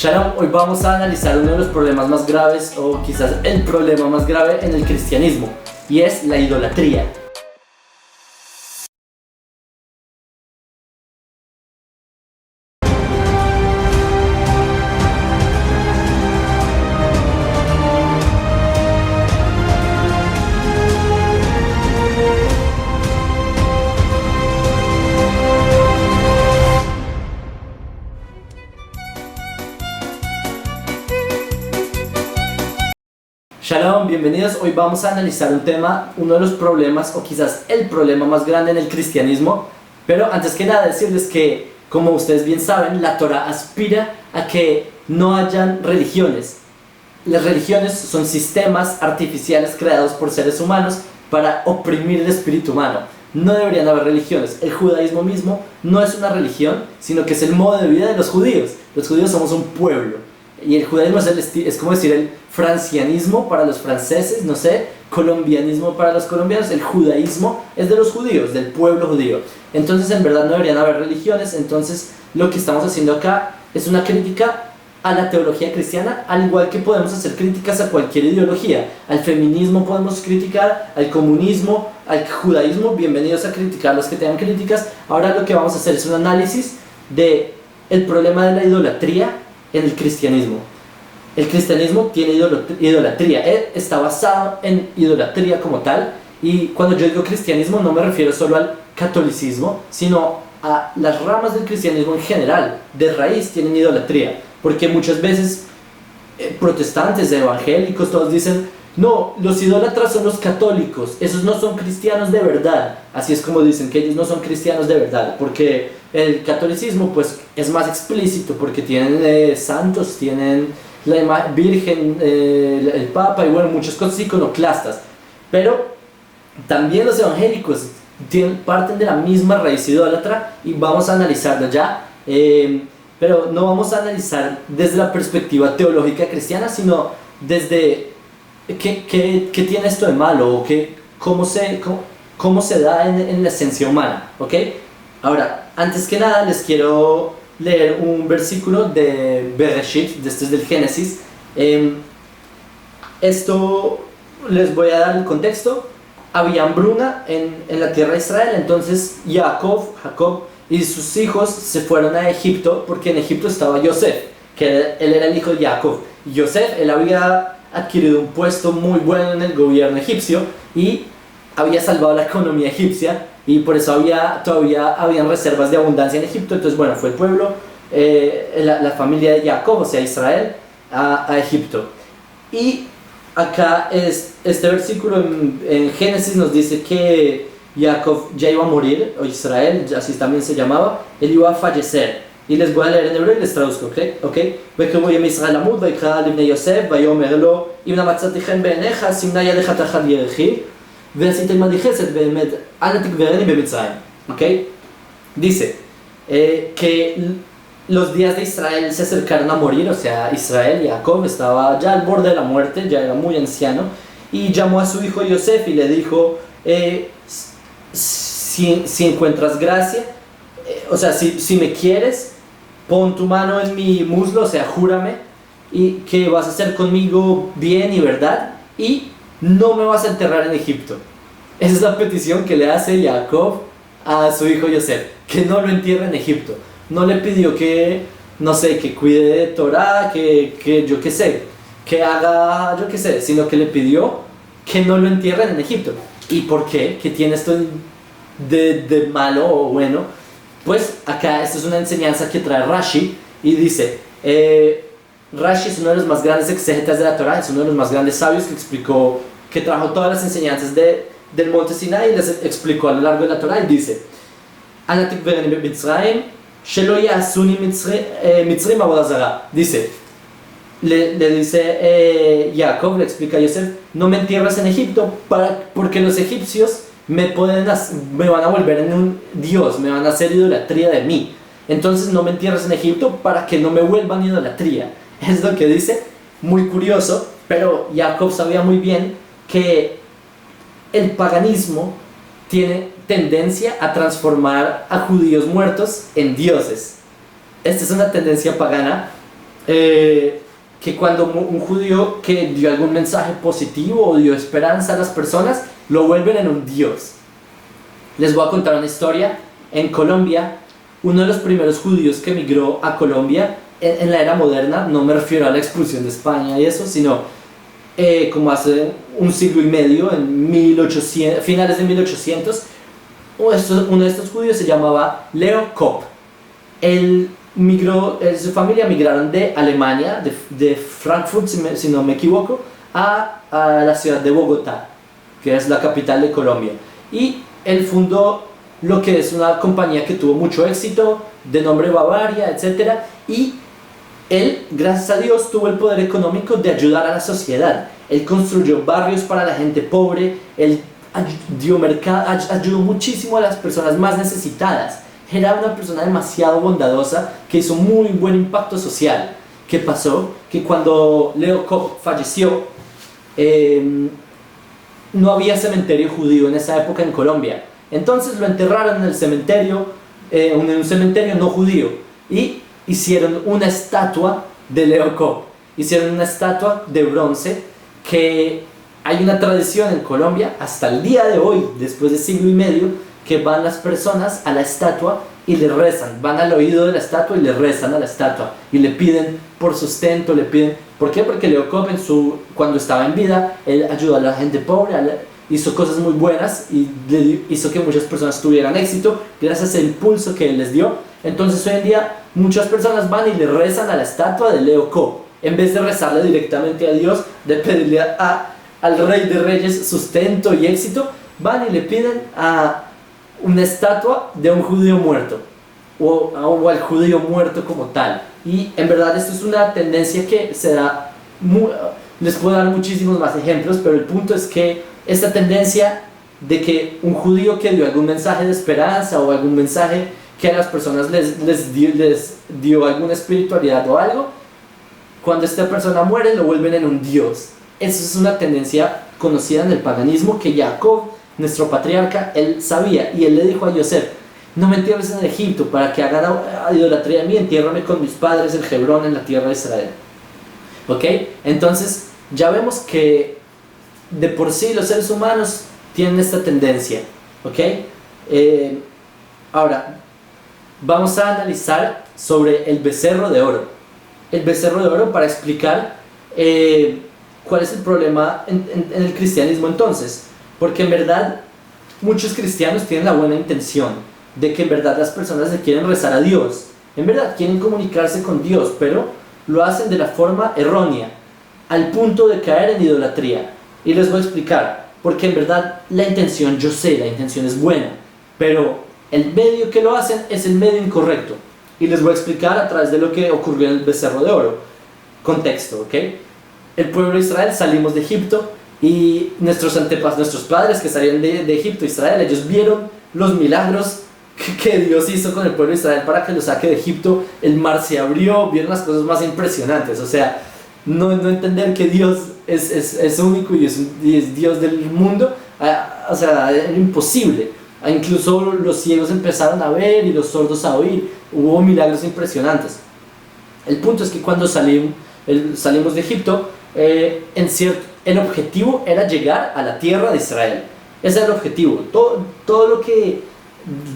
Shalom, hoy vamos a analizar uno de los problemas más graves, o quizás el problema más grave en el cristianismo, y es la idolatría. Shalom, bienvenidos. Hoy vamos a analizar un tema, uno de los problemas, o quizás el problema más grande en el cristianismo. Pero antes que nada decirles que, como ustedes bien saben, la Torah aspira a que no hayan religiones. Las religiones son sistemas artificiales creados por seres humanos para oprimir el espíritu humano. No deberían haber religiones. El judaísmo mismo no es una religión, sino que es el modo de vida de los judíos. Los judíos somos un pueblo. Y el judaísmo es como decir el francianismo para los franceses, no sé, colombianismo para los colombianos. El judaísmo es de los judíos, del pueblo judío. Entonces en verdad no deberían haber religiones. Entonces lo que estamos haciendo acá es una crítica a la teología cristiana, al igual que podemos hacer críticas a cualquier ideología. Al feminismo podemos criticar, al comunismo, al judaísmo. Bienvenidos a criticar los que tengan críticas. Ahora lo que vamos a hacer es un análisis de el problema de la idolatría en el cristianismo. El cristianismo tiene idolatría, está basado en idolatría como tal. Y cuando yo digo cristianismo no me refiero solo al catolicismo, sino a las ramas del cristianismo en general. De raíz tienen idolatría, porque muchas veces protestantes, evangélicos, todos dicen: no, los idólatras son los católicos, esos no son cristianos de verdad. Así es como dicen que ellos no son cristianos de verdad, porque el catolicismo pues es más explícito, porque tienen santos, tienen la Virgen, el Papa y bueno, muchas cosas iconoclastas. Pero también los evangélicos parten de la misma raíz idólatra y vamos a analizarlo ya. Pero no vamos a analizar desde la perspectiva teológica cristiana, sino desde ¿qué tiene esto de malo? ¿O cómo se da en la esencia humana? ¿Ok? Ahora, antes que nada les quiero leer un versículo de Bereshit, este es del Génesis. Esto les voy a dar el contexto. Había hambruna en la tierra de Israel, entonces Jacob y sus hijos se fueron a Egipto, porque en Egipto estaba Yosef, que él era el hijo de Jacob. Y Yosef, él había adquirido un puesto muy bueno en el gobierno egipcio y había salvado la economía egipcia, y por eso todavía habían reservas de abundancia en Egipto. Entonces bueno, fue el pueblo, la familia de Jacob, o sea Israel, a Egipto. Y acá este versículo en Génesis nos dice que Jacob ya iba a morir, o Israel, así también se llamaba, él iba a fallecer. Y les voy a leer en hebreo y les traduzco, ¿ok? וקראו ימי ישראל למות, ויקרא לבני יוסף, ויאמר לו, אם נא מצאתי חן בעיניך, סימנה ידך תחת ירכי, ועשית עמדי חסד באמת, אל תגברני במצרים. ¿Ok? Dice que los días de Israel se acercaron a morir, o sea, Israel, Jacob, estaba ya al borde de la muerte, ya era muy anciano, y llamó a su hijo Yosef y le dijo: si encuentras gracia, o sea, si me quieres, pon tu mano en mi muslo, o sea, júrame, y que vas a hacer conmigo bien y verdad, y no me vas a enterrar en Egipto. Esa es la petición que le hace Jacob a su hijo Yosef, que no lo entierre en Egipto. No le pidió que, no sé, que cuide de Torah, que yo qué sé, que haga, yo qué sé, sino que le pidió que no lo entierren en Egipto. ¿Y por qué? ¿Qué tiene esto de malo o bueno? Pues acá esta es una enseñanza que trae Rashi y dice, Rashi es uno de los más grandes exégetas de la Torah, es uno de los más grandes sabios que trajo todas las enseñanzas del monte Sinai y les explicó a lo largo de la Torah. Y dice: אל תגברני במצרים, שלא יעשוני מצרים עבודה זרה. Dice, le dice Jacob, le explica a Yosef: no me entierres en Egipto, porque los egipcios me van a volver en un dios, me van a hacer idolatría de mí. Entonces no me entierres en Egipto para que no me vuelvan idolatría. Es lo que dice, muy curioso, pero Jacob sabía muy bien que el paganismo tiene tendencia a transformar a judíos muertos en dioses. Esta es una tendencia pagana que cuando un judío que dio algún mensaje positivo o dio esperanza a las personas, lo vuelven en un dios. Les voy a contar una historia. En Colombia, uno de los primeros judíos que emigró a Colombia en la era moderna, no me refiero a la expulsión de España y eso, sino como hace un siglo y medio, en 1800, finales de 1800, uno de estos judíos se llamaba Leo Kopp. Él migró, su familia migraron de Alemania, de Frankfurt, si no me equivoco, a la ciudad de Bogotá, que es la capital de Colombia. Y él fundó lo que es una compañía que tuvo mucho éxito, de nombre Bavaria, etc. Y él, gracias a Dios, tuvo el poder económico de ayudar a la sociedad. Él construyó barrios para la gente pobre, él ayudó muchísimo a las personas más necesitadas. Era una persona demasiado bondadosa que hizo muy buen impacto social. ¿Qué pasó? Que cuando Leo Kopp falleció, no había cementerio judío en esa época en Colombia. Entonces lo enterraron en el cementerio, en un cementerio no judío, y hicieron una estatua de Leo Kopp. Hicieron una estatua de bronce, que hay una tradición en Colombia hasta el día de hoy, después de siglo y medio, que van las personas a la estatua y le rezan, van al oído de la estatua y le rezan a la estatua y le piden por sustento, le piden. ¿Por qué? Porque Leo Kopp cuando estaba en vida, él ayudó a la gente pobre, hizo cosas muy buenas y hizo que muchas personas tuvieran éxito gracias al impulso que él les dio. Entonces hoy en día muchas personas van y le rezan a la estatua de Leo Kopp, en vez de rezarle directamente a Dios, de pedirle al Rey de Reyes sustento y éxito, van y le piden a una estatua de un judío muerto, o al judío muerto como tal. Y en verdad esto es una tendencia que se da, les puedo dar muchísimos más ejemplos, pero el punto es que esta tendencia de que un judío que dio algún mensaje de esperanza o algún mensaje que a las personas les dio alguna espiritualidad o algo, cuando esta persona muere lo vuelven en un dios. Eso es una tendencia conocida en el paganismo que Jacob, nuestro patriarca, él sabía, y él le dijo a Yosef: no me entierres en Egipto para que hagan idolatría a mí, entiérrame con mis padres en Hebrón, en la tierra de Israel. ¿Ok? Entonces ya vemos que de por sí los seres humanos tienen esta tendencia. ¿Ok? Ahora vamos a analizar sobre el becerro de oro. El becerro de oro, para explicar cuál es el problema en el cristianismo entonces. Porque en verdad muchos cristianos tienen la buena intención de que en verdad las personas le quieren rezar a Dios, en verdad quieren comunicarse con Dios, pero lo hacen de la forma errónea, al punto de caer en idolatría. Y les voy a explicar, porque en verdad la intención, yo sé, la intención es buena, pero el medio que lo hacen es el medio incorrecto. Y les voy a explicar a través de lo que ocurrió en el becerro de oro. Contexto, ¿ok? El pueblo de Israel, salimos de Egipto, y nuestros padres que salieron de Egipto, Israel, ellos vieron los milagros que Dios hizo con el pueblo de Israel para que lo saque de Egipto. El mar se abrió, vieron las cosas más impresionantes. O sea, no entender que Dios es único y es Dios del mundo, o sea, era imposible. Incluso los ciegos empezaron a ver y los sordos a oír. Hubo milagros impresionantes. El punto es que cuando salimos de Egipto, el objetivo era llegar a la tierra de Israel. Ese era el objetivo. Todo lo que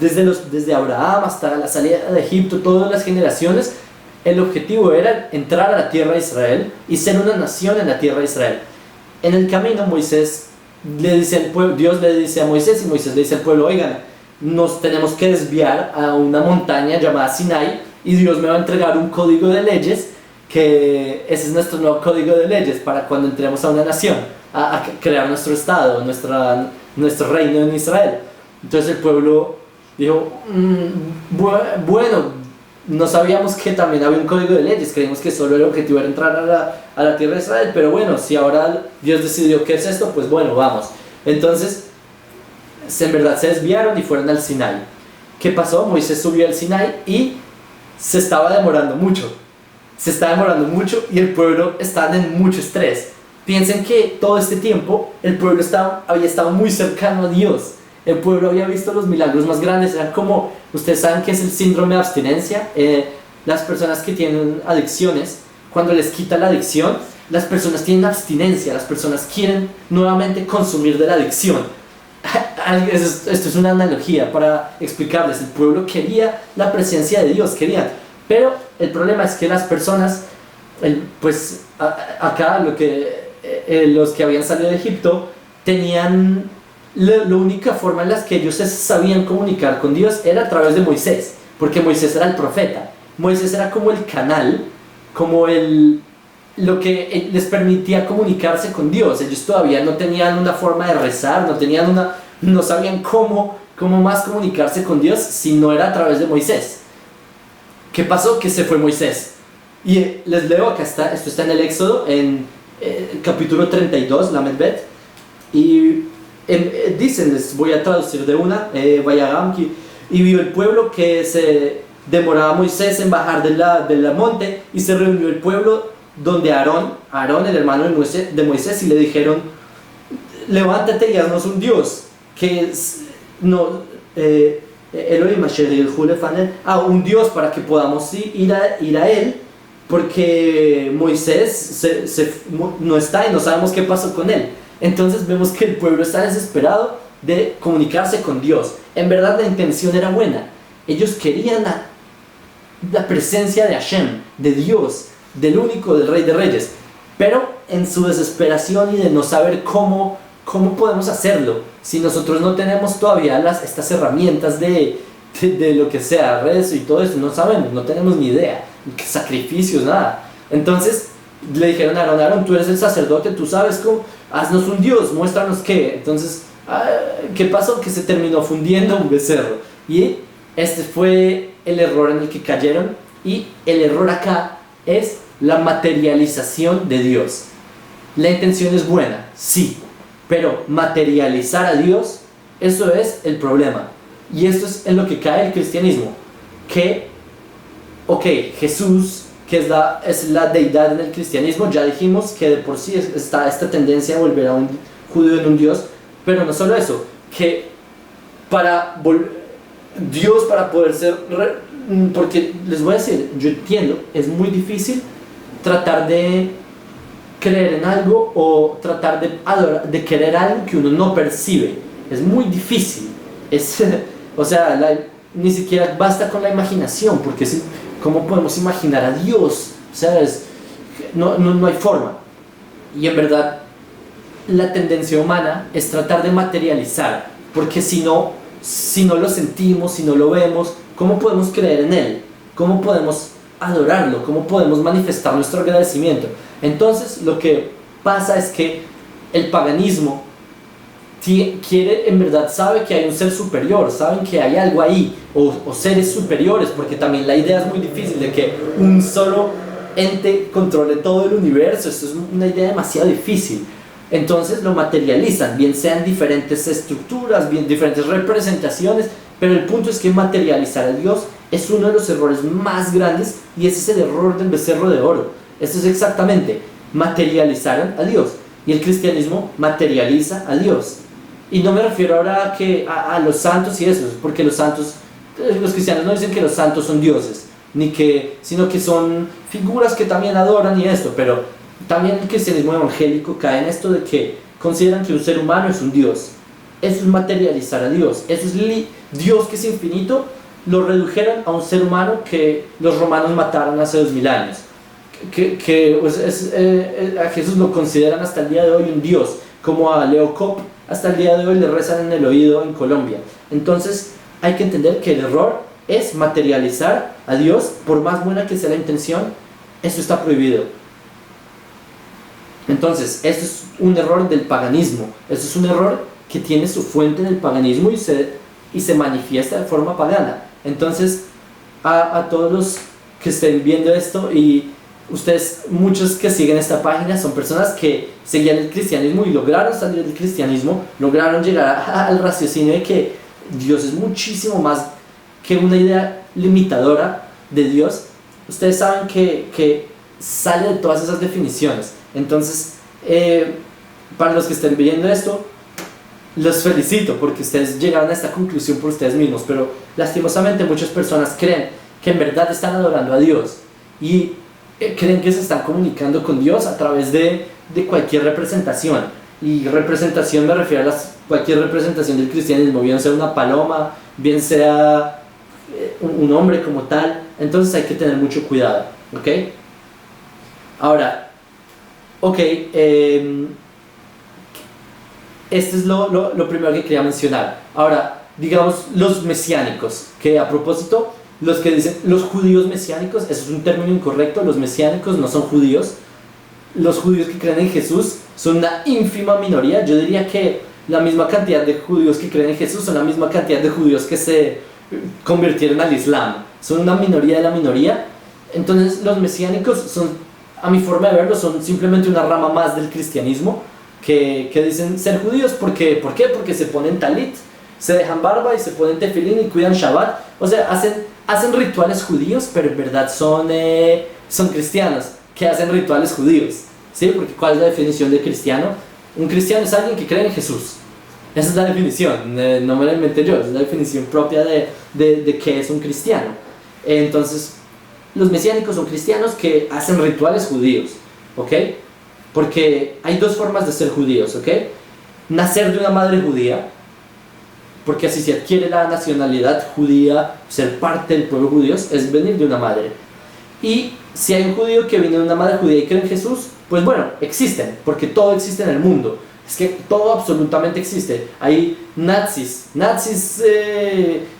desde Abraham hasta la salida de Egipto, todas las generaciones, el objetivo era entrar a la tierra de Israel y ser una nación en la tierra de Israel. En el camino Dios le dice a Moisés, y Moisés le dice al pueblo: oigan, nos tenemos que desviar a una montaña llamada Sinai, y Dios me va a entregar un código de leyes, que ese es nuestro nuevo código de leyes para cuando entremos a una nación, a crear nuestro estado, nuestro reino en Israel. Entonces el pueblo dijo: bueno, no sabíamos que también había un código de leyes, creímos que solo el objetivo era entrar a la tierra de Israel, pero bueno, si ahora Dios decidió que es esto, pues bueno, vamos. Entonces en verdad se desviaron y fueron al Sinai. ¿Qué pasó? Moisés subió al Sinai y se estaba demorando mucho y el pueblo estaba en mucho estrés. Piensen que todo este tiempo el pueblo había estado muy cercano a Dios. El pueblo había visto los milagros más grandes. Eran como, ustedes saben qué es el síndrome de abstinencia. Las personas que tienen adicciones, cuando les quita la adicción, las personas tienen abstinencia, las personas quieren nuevamente consumir de la adicción. Esto es una analogía para explicarles. El pueblo quería la presencia de Dios, querían. Pero el problema es que las personas, pues acá los que habían salido de Egipto, tenían la única forma en la que ellos se sabían comunicar con Dios era a través de Moisés, porque Moisés era el profeta. Moisés era como el canal, como lo que les permitía comunicarse con Dios. Ellos todavía no tenían una forma de rezar, no sabían cómo más comunicarse con Dios si no era a través de Moisés. ¿Qué pasó? Que se fue Moisés. Y les leo, acá está, esto está en el Éxodo, en capítulo 32, Lamed Bet, y dicen, les voy a traducir de una, y vio el pueblo que se demoraba Moisés en bajar del monte, y se reunió el pueblo donde Aarón, el hermano de Moisés, y le dijeron: levántate y haznos un Dios, que un Dios para que podamos ir a él, porque Moisés no está y no sabemos qué pasó con él. Entonces vemos que el pueblo está desesperado de comunicarse con Dios. En verdad la intención era buena, ellos querían la presencia de Hashem, de Dios, del único, del Rey de Reyes, pero en su desesperación y de no saber cómo podemos hacerlo si nosotros no tenemos todavía estas herramientas de lo que sea, redes y todo eso, no sabemos, no tenemos ni idea, sacrificios, nada. Entonces le dijeron a Aarón: tú eres el sacerdote, tú sabes cómo, haznos un Dios, muéstranos qué. Entonces, ¿qué pasó? Que se terminó fundiendo un becerro, y este fue el error en el que cayeron. Y el error acá es la materialización de Dios. La intención es buena, sí, pero materializar a Dios, eso es el problema. Y esto es en lo que cae el cristianismo, que, Jesús, que es la deidad en el cristianismo, ya dijimos que de por sí está esta tendencia a volver a un judío en un Dios, pero no solo eso, que Dios para poder ser, porque les voy a decir, yo entiendo, es muy difícil tratar de creer en algo o tratar de querer algo que uno no percibe. Es muy difícil. Ni siquiera basta con la imaginación, porque ¿cómo podemos imaginar a Dios? O sea, no hay forma. Y en verdad, la tendencia humana es tratar de materializar, porque si no lo sentimos, si no lo vemos, ¿cómo podemos creer en Él? ¿Cómo podemos adorarlo? ¿Cómo podemos manifestar nuestro agradecimiento? Entonces, lo que pasa es que el paganismo en verdad sabe que hay un ser superior, saben que hay algo ahí, o seres superiores, porque también la idea es muy difícil de que un solo ente controle todo el universo. Esto es una idea demasiado difícil. Entonces lo materializan, bien sean diferentes estructuras, bien diferentes representaciones, pero el punto es que materializar a Dios es uno de los errores más grandes, y ese es el error del becerro de oro. Esto es exactamente, materializaron a Dios, y el cristianismo materializa a Dios. Y no me refiero ahora a los santos y eso, porque los cristianos no dicen que los santos son dioses, sino que son figuras que también adoran y esto, pero también el cristianismo evangélico cae en esto de que consideran que un ser humano es un Dios. Eso es materializar a Dios. Eso es Dios, que es infinito, lo redujeron a un ser humano que los romanos mataron hace 2000 años. A Jesús lo consideran hasta el día de hoy un Dios, como a Leo Kopp hasta el día de hoy le rezan en el oído en Colombia. Entonces hay que entender que el error es materializar a Dios, por más buena que sea la intención. Eso está prohibido. Entonces, esto es un error del paganismo. Esto es un error que tiene su fuente en el paganismo y se manifiesta de forma pagana. Entonces, a todos los que estén viendo esto, y ustedes, muchos que siguen esta página, son personas que seguían el cristianismo y lograron salir del cristianismo, lograron llegar al raciocinio de que Dios es muchísimo más que una idea limitadora de Dios. Ustedes saben que sale de todas esas definiciones. Entonces, para los que estén viendo esto, los felicito porque ustedes llegaron a esta conclusión por ustedes mismos, pero lastimosamente muchas personas creen que en verdad están adorando a Dios, y creen que se están comunicando con Dios a través de cualquier representación. Y representación me refiero a cualquier representación del cristianismo, bien sea una paloma, bien sea un hombre como tal. Entonces hay que tener mucho cuidado, ¿ok? Ahora, ok, este es lo primero que quería mencionar. Ahora, digamos los mesiánicos, que a propósito, los que dicen los judíos mesiánicos, eso es un término incorrecto, los mesiánicos no son judíos. Los judíos que creen en Jesús son una ínfima minoría. Yo diría que la misma cantidad de judíos que creen en Jesús son la misma cantidad de judíos que se convirtieron al Islam. Son una minoría de la minoría. Entonces los mesiánicos son, a mi forma de verlo, son simplemente una rama más del cristianismo que dicen ser judíos. ¿Por qué? Porque se ponen talit, se dejan barba y se ponen tefilín y cuidan Shabbat. O sea, hacen rituales judíos, pero en verdad son cristianos que hacen rituales judíos, ¿sí? Porque ¿cuál es la definición de cristiano? Un cristiano es alguien que cree en Jesús. Esa es la definición, no me la inventé yo, es la definición propia de qué es un cristiano. Entonces, los mesiánicos son cristianos que hacen rituales judíos, ¿ok? Porque hay dos formas de ser judíos, ¿ok? Nacer de una madre judía, porque así se adquiere la nacionalidad judía, ser parte del pueblo judío, es venir de una madre. Y si hay un judío que viene de una madre judía y cree en Jesús, pues bueno, existen, porque todo existe en el mundo. Es que todo absolutamente existe. Hay nazis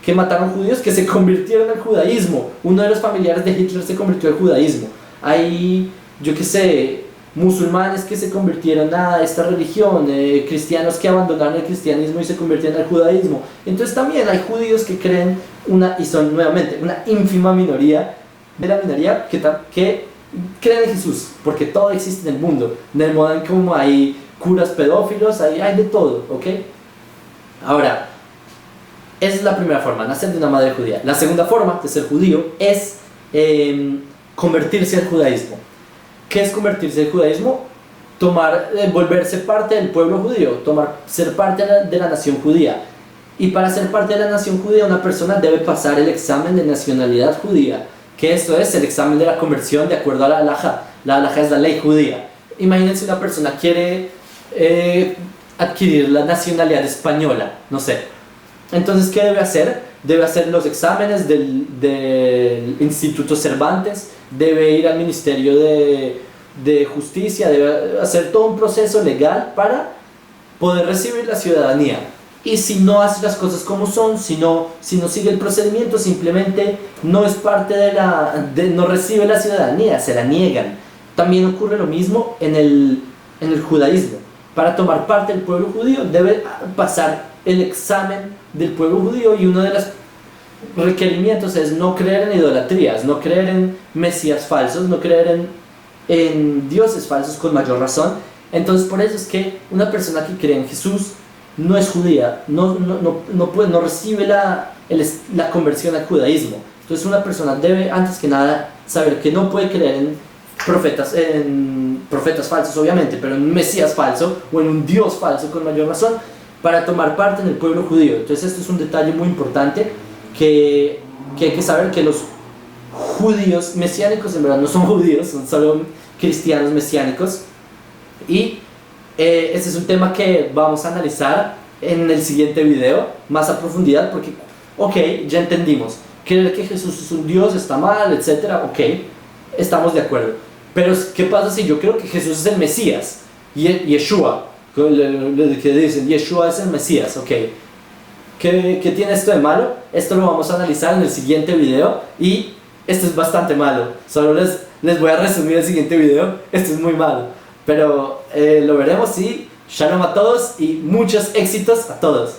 que mataron judíos que se convirtieron al judaísmo. Uno de los familiares de Hitler se convirtió al judaísmo. Hay, yo qué sé, musulmanes que se convirtieron a esta religión, cristianos que abandonaron el cristianismo y se convirtieron al judaísmo. Entonces también hay judíos que creen y son nuevamente una ínfima minoría de la minoría que creen en Jesús, porque todo existe en el mundo. En el modo en como hay curas pedófilos, hay de todo, ¿ok? Ahora, esa es la primera forma, nacer de una madre judía. La segunda forma de ser judío es convertirse al judaísmo. ¿Qué es convertirse al judaísmo? Volverse parte del pueblo judío, ser parte de la nación judía. Y para ser parte de la nación judía, una persona debe pasar el examen de nacionalidad judía, que esto es el examen de la conversión de acuerdo a la halajá. La halajá es la ley judía. Imagínense una persona quiere adquirir la nacionalidad española, no sé. Entonces, ¿qué debe hacer? Debe hacer los exámenes del Instituto Cervantes, debe ir al Ministerio de Justicia, debe hacer todo un proceso legal para poder recibir la ciudadanía. Y si no hace las cosas como son, si no sigue el procedimiento, simplemente no es parte no recibe la ciudadanía, se la niegan. También ocurre lo mismo en el judaísmo. Para tomar parte del pueblo judío debe pasar el examen del pueblo judío, y uno de los requerimientos es no creer en idolatrías, no creer en mesías falsos, no creer en dioses falsos, con mayor razón. Entonces por eso es que una persona que cree en Jesús no es judía, no recibe la conversión al judaísmo. Entonces una persona debe, antes que nada, saber que no puede creer en profetas falsos, obviamente, pero en un mesías falso o en un dios falso, con mayor razón, para tomar parte en el pueblo judío. Entonces esto es un detalle muy importante que hay que saber, que los judíos mesiánicos en verdad no son judíos, son solo cristianos mesiánicos. Y este es un tema que vamos a analizar en el siguiente video más a profundidad, porque ok, ya entendimos, creer que Jesús es un Dios está mal, etc. Ok, estamos de acuerdo, pero ¿qué pasa si yo creo que Jesús es el Mesías? Yeshua, que dicen Yeshua es el Mesías, ok, ¿qué tiene esto de malo? Esto lo vamos a analizar en el siguiente video, y esto es bastante malo. Solo les voy a resumir el siguiente video. Esto es muy malo, pero lo veremos. Y shalom a todos y muchos éxitos a todos.